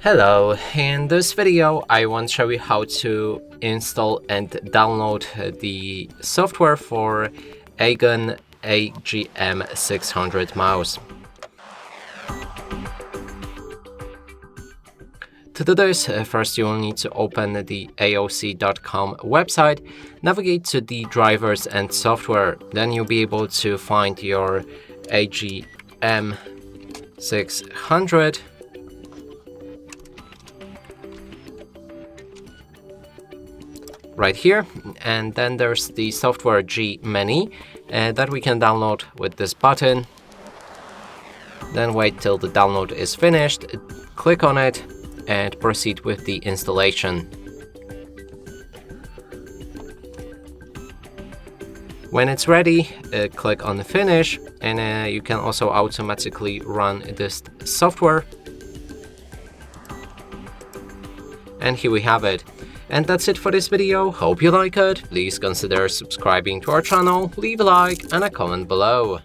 Hello, in this video I want to show you how to install and download the software for AGON AGM600 mouse. To do this, first you will need to open the AOC.com website, navigate to the drivers and software, then you'll be able to find your AGM600. Right here, and then there's the software G menu that we can download with this button. Then wait till the download is finished, click on it and proceed with the installation. When it's ready, click on finish, and you can also automatically run this software. And here we have it. And that's it for this video. Hope you like it. Please consider subscribing to our channel, leave a like and a comment below.